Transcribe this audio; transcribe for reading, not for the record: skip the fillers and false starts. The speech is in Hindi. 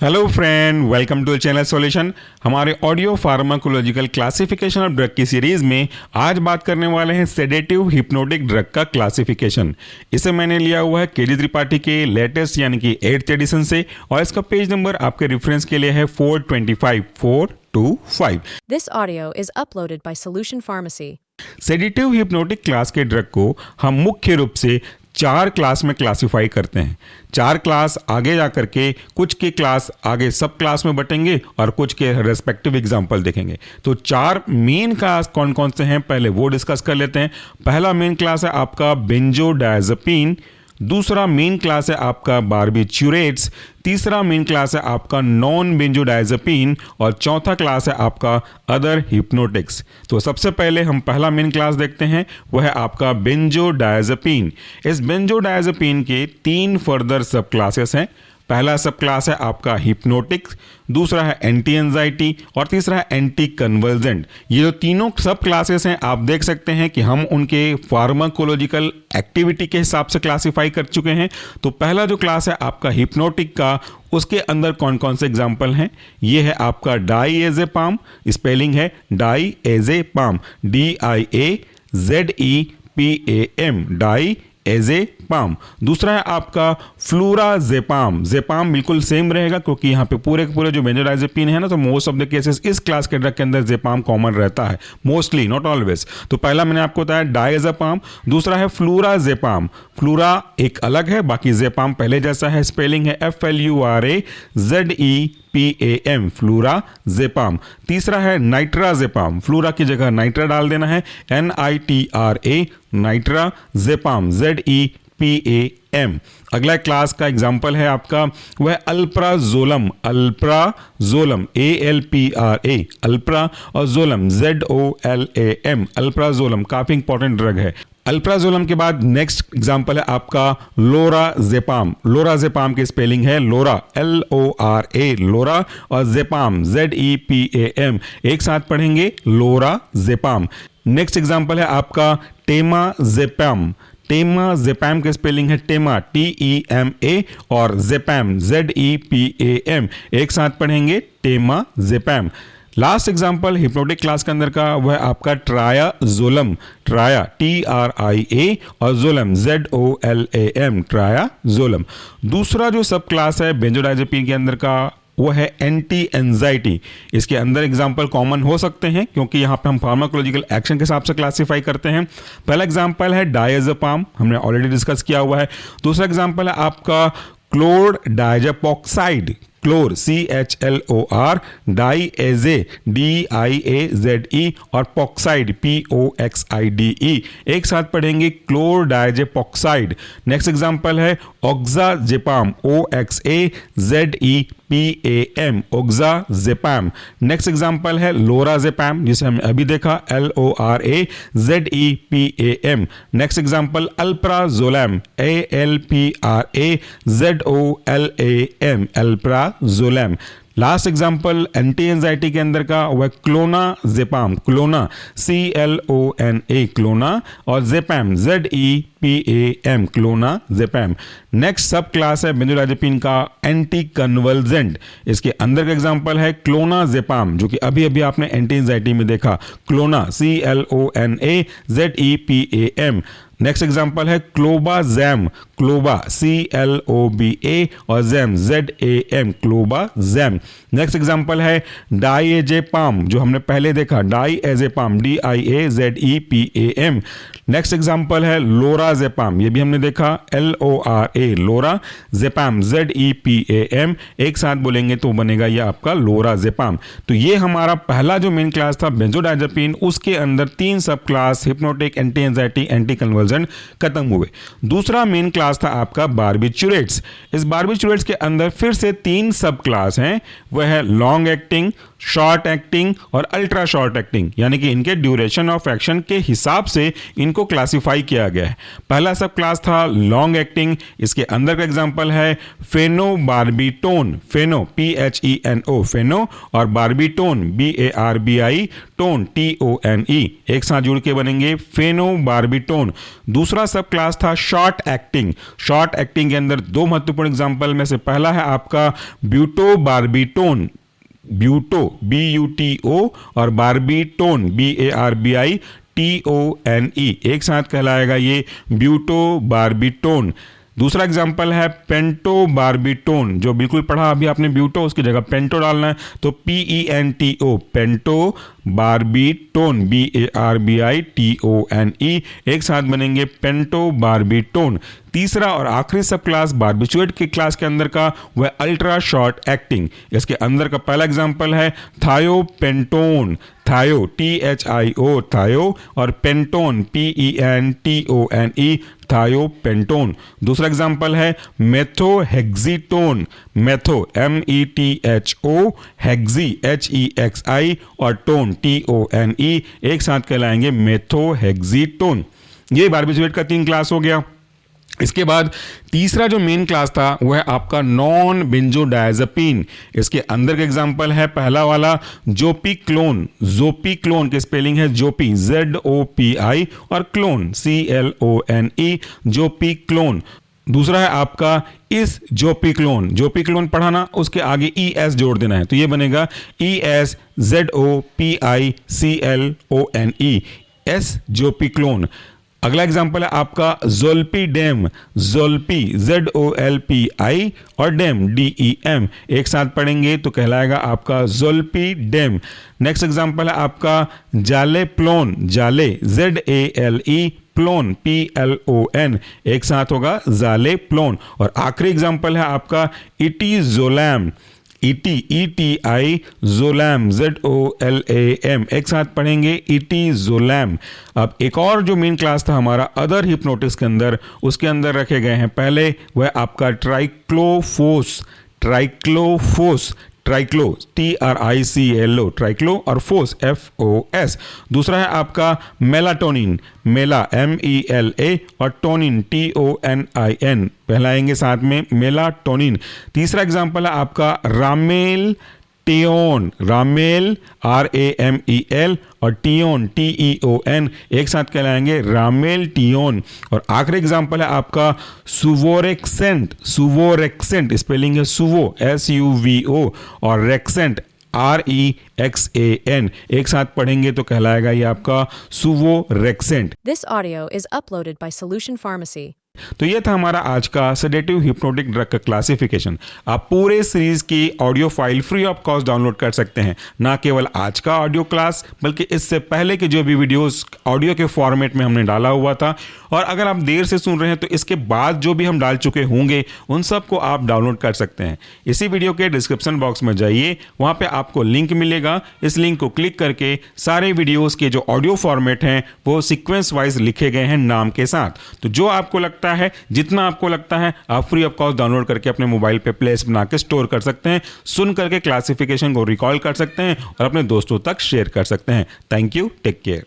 Hello friend, welcome to channel solution. हमारे audio pharmacological classification of drug की सीरीज में आज बात करने वाले हैं सेडेटिव हिप्नोटिक ड्रग का क्लासिफिकेशन। इसे मैंने लिया हुआ है केडी त्रिपाठी के लेटेस्ट यानी कि 8th एडिशन से, और इसका पेज नंबर आपके रेफरेंस के लिए है 425। This audio is uploaded by Solution Pharmacy. Sedative hypnotic class के ड्रग को हम मुख्य रूप से 4 क्लास में क्लासिफाई करते हैं। 4 क्लास आगे जा करके कुछ के क्लास आगे सब क्लास में बटेंगे और कुछ के रेस्पेक्टिव एग्जांपल देखेंगे। तो 4 मेन क्लास कौन कौन से हैं पहले वो डिस्कस कर लेते हैं। पहला मेन क्लास है आपका बेंजोडायज़ेपिन, दूसरा मेन क्लास है आपका बारबिट्यूरेट्स, तीसरा मेन क्लास है आपका नॉन बेंजोडायज़ेपिन और चौथा क्लास है आपका अदर हिप्नोटिक्स। तो सबसे पहले हम पहला मेन क्लास देखते हैं, वह है आपका बेंजोडायज़ेपिन। इस बेंजोडायज़ेपिन के 3 फर्दर सब क्लासेस हैं। पहला सब क्लास है आपका हिप्नोटिक्स, दूसरा है एंटी एंजाइटी और तीसरा है एंटी कन्वर्जेंट। ये जो तीनों सब क्लासेस हैं आप देख सकते हैं कि हम उनके फार्माकोलॉजिकल एक्टिविटी के हिसाब से क्लासिफाई कर चुके हैं। तो पहला जो क्लास है आपका हिप्नोटिक का, उसके अंदर कौन कौन से एग्जाम्पल हैं, ये है आपका डाइएज़ेपाम, स्पेलिंग है डाइएज़ेपाम, DIAZEPAM, डाइएज़ेपाम। दूसरा है आपका फ्लोराज़ेपाम। ज़ेपाम बिल्कुल सेम रहेगा क्योंकि यहाँ पे पूरे के पूरे जो बेंजोडायज़ेपिन है ना, तो मोस्ट ऑफ द केसेस इस क्लास के ड्रग के अंदर ज़ेपाम कॉमन रहता है, मोस्टली, नॉट ऑलवेज। तो पहला मैंने आपको बताया डाइएज़ेपाम, दूसरा है फ्लोराज़ेपाम। फ्लोरा एक अलग है, बाकी ज़ेपाम पहले जैसा है, स्पेलिंग है FLURAZEPAM, फ्लोराज़ेपाम। तीसरा है नाइट्राज़ेपाम, फ्लोरा की जगह नाइट्रा डाल देना है, NITRA, नाइट्राज़ेपाम, ZEPAM। अगला क्लास का एग्जाम्पल है आपका वह अल्प्राजोलम, अल्प्राजोलम ALPRA, अल्प्रा और जोलम ZOLAM, अल्प्राजोलम काफी इंपॉर्टेंट ड्रग है। अल्प्राजोलम के बाद नेक्स्ट एग्जाम्पल है आपका लोराज़ेपाम। लोराज़ेपाम की स्पेलिंग है लोरा, LORA, लोरा और ज़ेपाम, ZEPAM, एक साथ पढ़ेंगे लोराज़ेपाम। नेक्स्ट एग्जाम्पल है आपका टेमाज़ेपाम। टेमाज़ेपाम के स्पेलिंग है टेमा, TEMA और ज़ेपाम, ZEPAM, एक साथ पढ़ेंगे टेमाज़ेपाम। लास्ट एग्जाम्पल हिप्नोटिक क्लास के अंदर का वह आपका ट्रायाज़ोलम, ट्राया TRIA और जोलम ZOLAM, ट्रायाज़ोलम। दूसरा जो सब क्लास है बेंजोडायज़ेपिन के अंदर का वो है एंटी एंजाइटी। इसके अंदर एग्जाम्पल कॉमन हो सकते हैं क्योंकि यहाँ पे हम फार्माकोलॉजिकल एक्शन के हिसाब से क्लासिफाई करते हैं। पहला एग्जाम्पल है डाइएज़ेपाम, हमने ऑलरेडी डिस्कस किया हुआ है। दूसरा एग्जाम्पल है आपका क्लोरडाइज़ेपॉक्साइड, क्लोर CHLOR, डाइएज़े DIAZE और पॉक्साइड POXIDE, एक साथ पढ़ेंगे क्लोरडाइज़ेपॉक्साइड। नेक्स्ट एग्जांपल है ऑक्साज़ेपाम, OXAZEPAM, ऑक्साज़ेपाम। नेक्स्ट एग्जांपल है लोराज़ेपाम, जिसे हमने अभी देखा, LORAZEPAM। Next example alprazolam, ALPRAZOLAM, alprazolam. Last example anti anxiety के अंदर का वह क्लोनाज़ेपाम, क्लोना CLONA, क्लोना और ज़ेपाम ZEPAM, क्लोनाज़ेपाम। नेक्स्ट सब क्लास है बेंजोडायज़ेपिन का एंटी कन्वर्जेंट। इसके अंदर का एग्जाम्पल है क्लोनाज़ेपाम, जो कि अभी अभी आपने एंटी एंजाइटी में देखा, क्लोना CLONA ZEPAM। नेक्स्ट एग्जाम्पल है क्लोबाज़ैम, क्लोबा CLOBA और जैम ZAM, क्लोबाज़ैम। नेक्स्ट एग्जाम्पल है डाइएज़ेपाम, जो हमने पहले देखा, डाइएज़ेपाम DIAZEPAM। नेक्स्ट एग्जाम्पल है लोराज़ेपाम, ये भी हमने देखा, LORA, लोरा, ज़ेपाम ZEPAM, एक साथ बोलेंगे तो बनेगा ये आपका लोराज़ेपाम। तो ये हमारा पहला जो मेन क्लास था बेंजोडायज़ेपिन, उसके अंदर 3 सब class hypnotic, anti anxiety, anti convergent खत्म हुए। दूसरा मेन क्लास था आपका बारबिट्यूरेट्स। इस बारबिट्यूरेट्स के अंदर फिर से 3 सब क्लास हैं, वह है लॉन्ग एक्टिंग, शॉर्ट एक्टिंग और अल्ट्रा शॉर्ट एक्टिंग, यानी कि इनके ड्यूरेशन ऑफ एक्शन के हिसाब से इनको क्लासिफाई किया गया है। पहला सब क्लास था लॉन्ग एक्टिंग, इसके अंदर का एग्जांपल है फेनोबार्बिटोन, फेनो PHENO फेनो, और बार्बिटोन BARBI टोन TONE, एक साथ जुड़ के बनेंगे फेनोबार्बिटोन। दूसरा सब क्लास था शॉर्ट एक्टिंग। शॉर्ट एक्टिंग के अंदर दो महत्वपूर्ण एग्जांपल में से पहला है आपका ब्यूटोबार्बिटोन, ब्यूटो BUTO, और बार्बिटोन BARBI TONE, एक साथ कहलाएगा ये ब्यूटोबार्बिटोन। दूसरा एग्जांपल है पेंटोबार्बिटोन, जो बिल्कुल पढ़ा अभी आपने ब्यूटो, उसकी जगह पेंटो डालना है, तो PENTO पेंटो बार्बिटोन BARBI TONE, एक साथ बनेंगे पेंटोबार्बिटोन। तीसरा और आखिरी सब क्लास बार्बिचुएट की क्लास के अंदर का वह अल्ट्रा शॉर्ट एक्टिंग। इसके अंदर का पहला एग्जांपल है थायोपेंटोन, थायो THIO थायो, और पेंटोन PENTONE थायोपेंटोन। दूसरा एग्जांपल है मेथोहेक्सीटोन, मेथो METHO, हेक्सी HEXI, और टोन TONE, एक साथ कहलाएंगे मेथोहेक्सीटोन। ये बार्बिचुएट का 3 क्लास हो गया। इसके बाद तीसरा जो मेन क्लास था वह है आपका नॉन बेंजोडायजेपिन। इसके अंदर का एग्जांपल है पहला वाला जोपीक्लोन, जोपीक्लोन की स्पेलिंग है जोपी ZOPI, और क्लोन CLONE, जोपीक्लोन। दूसरा है आपका इस जोपीक्लोन, जोपीक्लोन पढ़ाना, उसके आगे ES जोड़ देना है, तो ये बनेगा ES ZOPICLONE, एस जोपीक्लोन। अगला एग्जांपल है आपका जोल्पीडेम, जोल्पी ZOLPI, और डेम DEM, एक साथ पढ़ेंगे तो कहलाएगा आपका जोल्पीडेम। नेक्स्ट एग्जांपल है आपका जालेप्लोन, जाले ZALE, प्लोन PLON, एक साथ होगा जालेप्लोन। और आखिरी एग्जांपल है आपका इटीजोलैम, ETI जोलैम ZOLAM, एक साथ पढ़ेंगे इटीजोलैम। अब एक और जो मेन क्लास था हमारा अदर हिप्नोटिक्स के अंदर, उसके अंदर रखे गए हैं पहले वह आपका ट्राइक्लोफोस, ट्राइक्लोफोस, ट्राइक्लो TRICLO, ट्राइक्लो, और फोस FOS। दूसरा है आपका मेलाटोनिन, मेला MELA, और टोनिन TONIN, कहलाएंगे साथ में मेलाटोनिन। तीसरा एग्जांपल है आपका रामेल टियोन, रामेल RAMEL, और टियोन TEON, एक साथ कहलाएंगे रामेल टियोन। और आखिरी एग्जांपल है आपका सुवोरेक्सेंट, सुवोरेक्सेंट स्पेलिंग है सुवो SUVO, और रेक्सेंट REXAN, एक साथ पढ़ेंगे तो कहलाएगा ये आपका सुवोरेक्सेंट। This audio is uploaded by Solution Pharmacy. तो ये था हमारा आज का सेडेटिव हिप्नोटिक ड्रग का क्लासिफिकेशन। आप पूरे सीरीज की audio file free of cost download कर सकते हैं, ना केवल आज का ऑडियो क्लास बल्कि इससे पहले के जो भी वीडियोस ऑडियो के फॉर्मेट में हमने डाला हुआ था, और अगर आप देर से सुन रहे हैं तो इसके बाद जो भी हम डाल चुके होंगे उन सब को आप डाउनलोड कर सकते हैं। इसी वीडियो के डिस्क्रिप्शन बॉक्स में जाइए, वहाँ पे आपको लिंक मिलेगा, इस लिंक को क्लिक करके सारे वीडियोस के जो ऑडियो फॉर्मेट हैं वो सीक्वेंस वाइज लिखे गए हैं नाम के साथ। तो जो आपको लगता है, जितना आपको लगता है, आप फ्री ऑफ कॉस्ट डाउनलोड करके अपने मोबाइल पे प्लेलिस्ट बना के स्टोर कर सकते हैं, सुन करके क्लासिफिकेशन को रिकॉल कर सकते हैं और अपने दोस्तों तक शेयर कर सकते हैं। Thank you, take care.